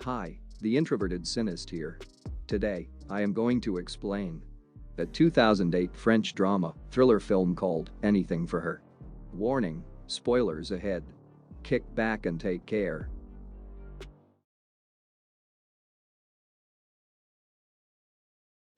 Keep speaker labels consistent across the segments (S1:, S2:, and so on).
S1: Hi, the introverted cynist here. Today, I am going to explain a 2008 French drama thriller film called Anything for Her. Warning, spoilers ahead. Kick back and take care.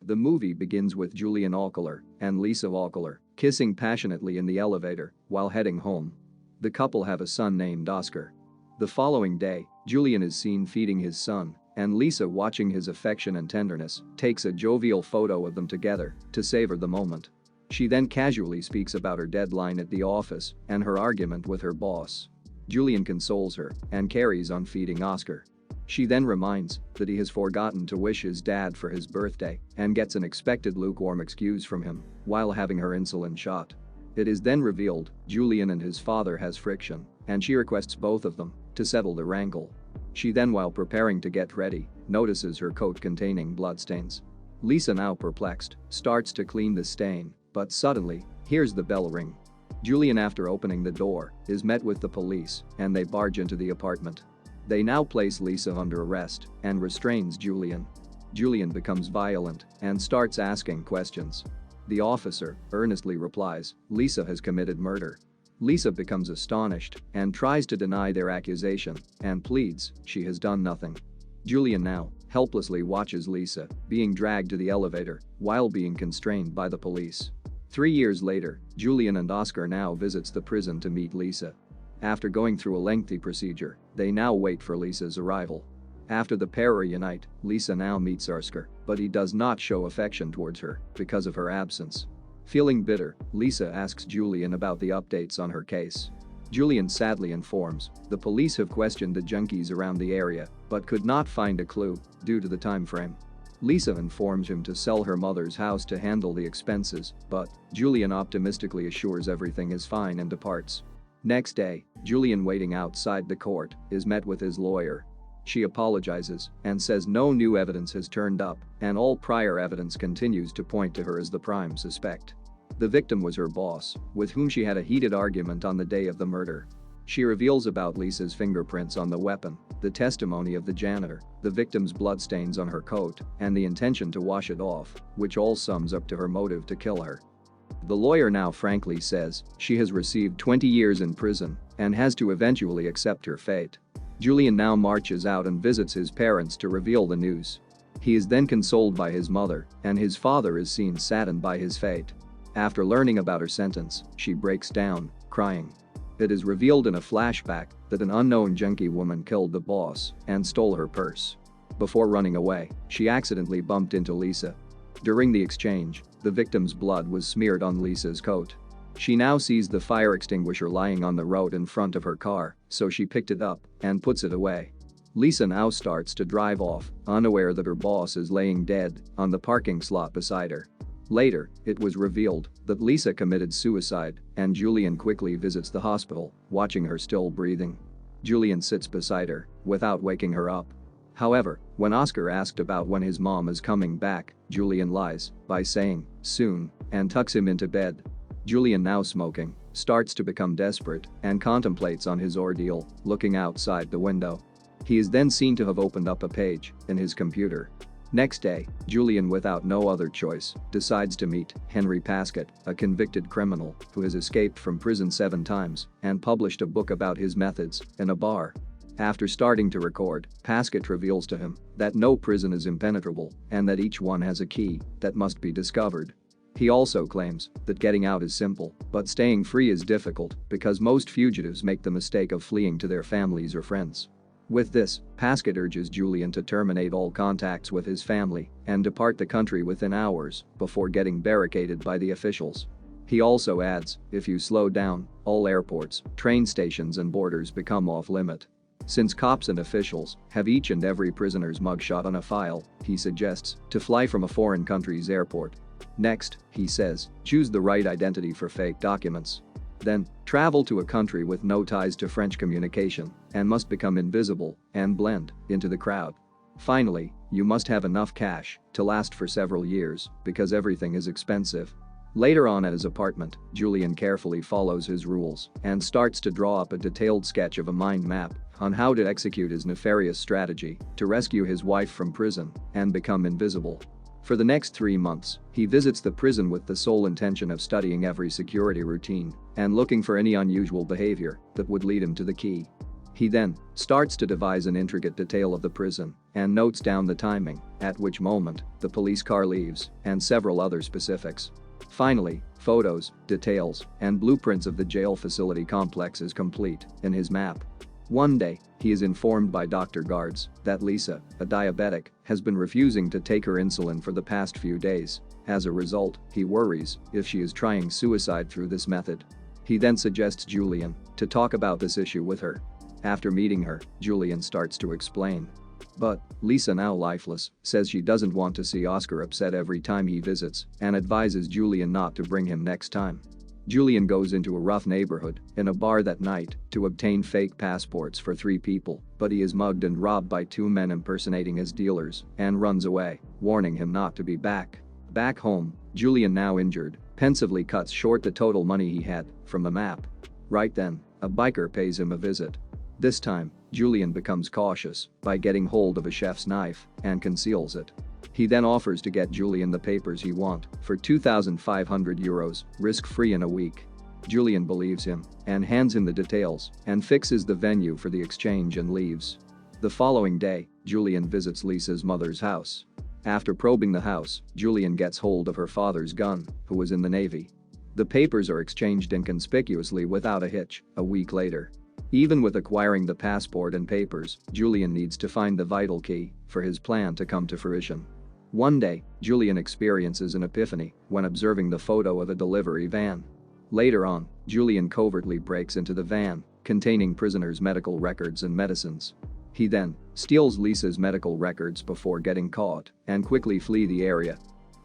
S1: The movie begins with Julian Auquilert and Lisa Auquilert kissing passionately in the elevator while heading home. The couple have a son named Oscar. The following day, Julian is seen feeding his son, and Lisa, watching his affection and tenderness, takes a jovial photo of them together to savor the moment. She then casually speaks about her deadline at the office and her argument with her boss. Julian consoles her and carries on feeding Oscar. She then reminds that he has forgotten to wish his dad for his birthday and gets an expected lukewarm excuse from him while having her insulin shot. It is then revealed Julian and his father has friction, and she requests both of them to settle the wrangle. She then, while preparing to get ready, notices her coat containing bloodstains. Lisa, now perplexed, starts to clean the stain, but suddenly hears the bell ring. Julian, after opening the door, is met with the police and they barge into the apartment. They now place Lisa under arrest and restrains Julian. Julian becomes violent and starts asking questions. The officer earnestly replies, "Lisa has committed murder." Lisa becomes astonished and tries to deny their accusation and pleads she has done nothing. Julian now helplessly watches Lisa being dragged to the elevator while being constrained by the police. 3 years later, Julian and Oscar now visits the prison to meet Lisa. After going through a lengthy procedure, they now wait for Lisa's arrival. After the pair reunite, Lisa now meets Oscar, but he does not show affection towards her because of her absence. Feeling bitter, Lisa asks Julian about the updates on her case. Julian sadly informs the police have questioned the junkies around the area but could not find a clue due to the time frame. Lisa informs him to sell her mother's house to handle the expenses, but Julian optimistically assures everything is fine and departs. Next day, Julian, waiting outside the court, is met with his lawyer. She apologizes and says no new evidence has turned up and all prior evidence continues to point to her as the prime suspect. The victim was her boss, with whom she had a heated argument on the day of the murder. She reveals about Lisa's fingerprints on the weapon, the testimony of the janitor, the victim's bloodstains on her coat, and the intention to wash it off, which all sums up to her motive to kill her. The lawyer now frankly says she has received 20 years in prison and has to eventually accept her fate. Julian now marches out and visits his parents to reveal the news. He is then consoled by his mother, and his father is seen saddened by his fate. After learning about her sentence, she breaks down, crying. It is revealed in a flashback that an unknown junkie woman killed the boss and stole her purse. Before running away, she accidentally bumped into Lisa. During the exchange, the victim's blood was smeared on Lisa's coat. She now sees the fire extinguisher lying on the road in front of her car, so she picked it up and puts it away. Lisa now starts to drive off, unaware that her boss is laying dead on the parking slot beside her. Later, it was revealed that Lisa committed suicide, and Julian quickly visits the hospital, watching her still breathing. Julian sits beside her without waking her up. However, when Oscar asked about when his mom is coming back, Julian lies by saying, "soon," and tucks him into bed. Julian, now smoking, starts to become desperate and contemplates on his ordeal, looking outside the window. He is then seen to have opened up a page in his computer. Next day, Julian, without no other choice, decides to meet Henry Pascott, a convicted criminal who has escaped from prison 7 times and published a book about his methods in a bar. After starting to record, Pascott reveals to him that no prison is impenetrable and that each one has a key that must be discovered. He also claims that getting out is simple, but staying free is difficult because most fugitives make the mistake of fleeing to their families or friends. With this, Pascott urges Julian to terminate all contacts with his family and depart the country within hours before getting barricaded by the officials. He also adds, if you slow down, all airports, train stations and borders become off-limit. Since cops and officials have each and every prisoner's mugshot on a file, he suggests to fly from a foreign country's airport. Next, he says, choose the right identity for fake documents. Then, travel to a country with no ties to French communication and must become invisible and blend into the crowd. Finally, you must have enough cash to last for several years because everything is expensive. Later on at his apartment, Julian carefully follows his rules and starts to draw up a detailed sketch of a mind map on how to execute his nefarious strategy to rescue his wife from prison and become invisible. For the next 3 months, he visits the prison with the sole intention of studying every security routine and looking for any unusual behavior that would lead him to the key. He then starts to devise an intricate detail of the prison and notes down the timing at which moment the police car leaves and several other specifics. Finally, photos, details, and blueprints of the jail facility complex is complete in his map. One day, he is informed by Dr. Guards that Lisa, a diabetic, has been refusing to take her insulin for the past few days. As a result, he worries if she is trying suicide through this method. He then suggests Julian to talk about this issue with her. After meeting her, Julian starts to explain. But Lisa, now lifeless, says she doesn't want to see Oscar upset every time he visits and advises Julian not to bring him next time. Julian goes into a rough neighborhood in a bar that night to obtain fake passports for 3 people, but he is mugged and robbed by 2 men impersonating as dealers and runs away, warning him not to be back. Back home, Julian, now injured, pensively cuts short the total money he had from the map. Right then, a biker pays him a visit. This time, Julian becomes cautious by getting hold of a chef's knife and conceals it. He then offers to get Julian the papers he wants for €2,500, risk-free in a week. Julian believes him and hands him the details and fixes the venue for the exchange and leaves. The following day, Julian visits Lisa's mother's house. After probing the house, Julian gets hold of her father's gun, who was in the Navy. The papers are exchanged inconspicuously without a hitch a week later. Even with acquiring the passport and papers, Julian needs to find the vital key for his plan to come to fruition. One day, Julian experiences an epiphany when observing the photo of a delivery van. Later on, Julian covertly breaks into the van, containing prisoners' medical records and medicines. He then steals Lisa's medical records before getting caught and quickly flee the area.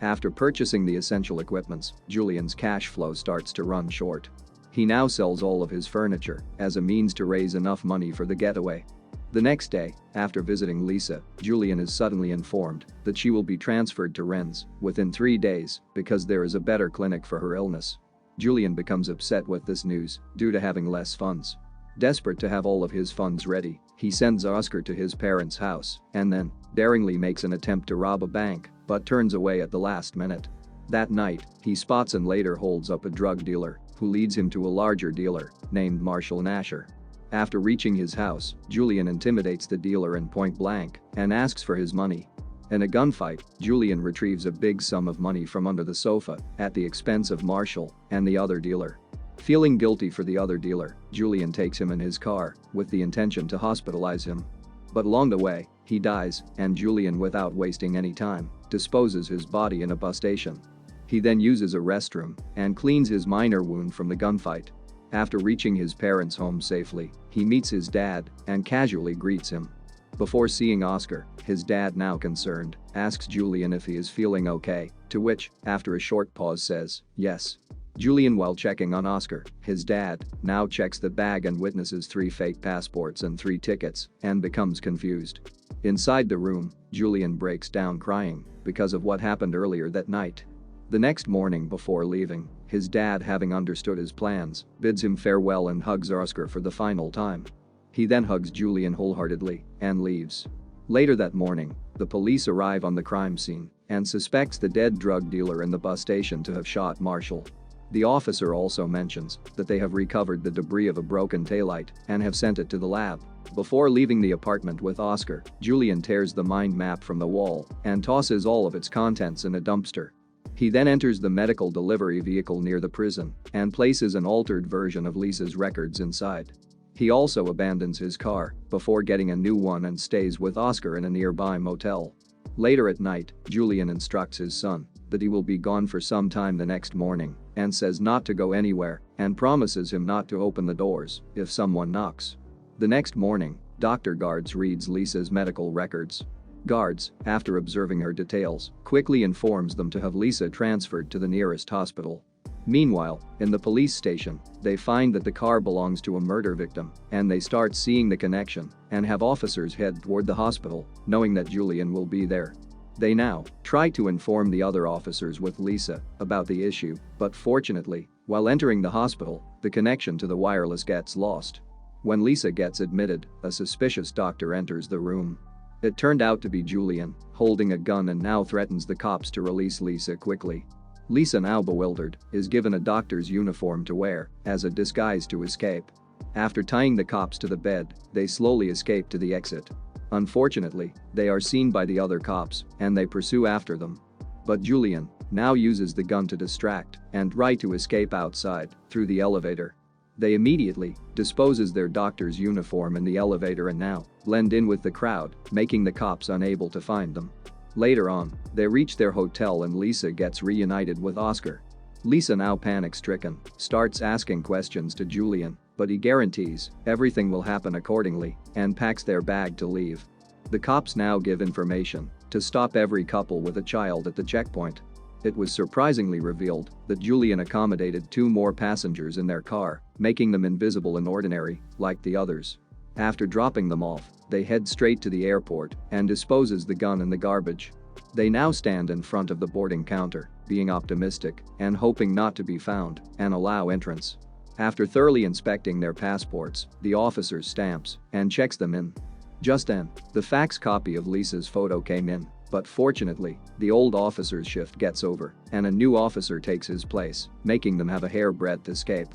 S1: After purchasing the essential equipments, Julian's cash flow starts to run short. He now sells all of his furniture as a means to raise enough money for the getaway. The next day, after visiting Lisa, Julian is suddenly informed that she will be transferred to Rennes within 3 days because there is a better clinic for her illness. Julian becomes upset with this news due to having less funds. Desperate to have all of his funds ready, he sends Oscar to his parents' house and then daringly makes an attempt to rob a bank but turns away at the last minute. That night, he spots and later holds up a drug dealer who leads him to a larger dealer named Marshall Nasher. After reaching his house, Julian intimidates the dealer in point blank and asks for his money. In a gunfight, Julian retrieves a big sum of money from under the sofa at the expense of Marshall and the other dealer. Feeling guilty for the other dealer, Julian takes him in his car with the intention to hospitalize him. But along the way, he dies and Julian, without wasting any time, disposes his body in a bus station. He then uses a restroom and cleans his minor wound from the gunfight. After reaching his parents' home safely, he meets his dad and casually greets him. Before seeing Oscar, his dad, now concerned, asks Julian if he is feeling okay, to which, after a short pause, says, yes. Julian, while checking on Oscar, his dad, now checks the bag and witnesses 3 fake passports and 3 tickets and becomes confused. Inside the room, Julian breaks down crying because of what happened earlier that night. The next morning, before leaving, his dad, having understood his plans, bids him farewell and hugs Oscar for the final time. He then hugs Julian wholeheartedly and leaves. Later that morning, the police arrive on the crime scene and suspects the dead drug dealer in the bus station to have shot Marshall. The officer also mentions that they have recovered the debris of a broken taillight and have sent it to the lab. Before leaving the apartment with Oscar, Julian tears the mind map from the wall and tosses all of its contents in a dumpster. He then enters the medical delivery vehicle near the prison and places an altered version of Lisa's records inside. He also abandons his car before getting a new one and stays with Oscar in a nearby motel. Later at night, Julian instructs his son that he will be gone for some time the next morning and says not to go anywhere and promises him not to open the doors if someone knocks. The next morning, Dr. Guards reads Lisa's medical records. Guards, after observing her details, quickly informs them to have Lisa transferred to the nearest hospital. Meanwhile, in the police station, they find that the car belongs to a murder victim and they start seeing the connection and have officers head toward the hospital, knowing that Julian will be there. They now try to inform the other officers with Lisa about the issue, but fortunately, while entering the hospital, the connection to the wireless gets lost. When Lisa gets admitted, a suspicious doctor enters the room. It turned out to be Julian, holding a gun and now threatens the cops to release Lisa quickly. Lisa, now bewildered, is given a doctor's uniform to wear as a disguise to escape. After tying the cops to the bed, they slowly escape to the exit. Unfortunately, they are seen by the other cops and they pursue after them. But Julian now uses the gun to distract and try to escape outside through the elevator. They immediately disposes their doctor's uniform in the elevator and now blend in with the crowd, making the cops unable to find them. Later on, they reach their hotel and Lisa gets reunited with Oscar. Lisa, now panic-stricken, starts asking questions to Julian, but he guarantees everything will happen accordingly and packs their bag to leave. The cops now give information to stop every couple with a child at the checkpoint. It was surprisingly revealed that Julian accommodated 2 more passengers in their car, making them invisible and ordinary, like the others. After dropping them off, they head straight to the airport and disposes the gun in the garbage. They now stand in front of the boarding counter, being optimistic and hoping not to be found and allow entrance. After thoroughly inspecting their passports, the officer stamps and checks them in. Just then, the fax copy of Lisa's photo came in, but fortunately, the old officer's shift gets over and a new officer takes his place, making them have a hair-breadth escape.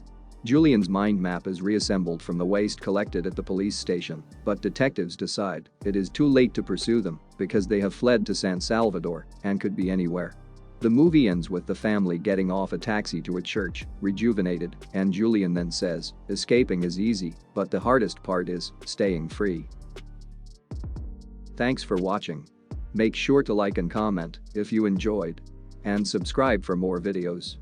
S1: Julian's mind map is reassembled from the waste collected at the police station, but detectives decide it is too late to pursue them because they have fled to San Salvador and could be anywhere. The movie ends with the family getting off a taxi to a church, rejuvenated, and Julian then says, "Escaping is easy, but the hardest part is staying free." Thanks for watching. Make sure to like and comment if you enjoyed. And subscribe for more videos.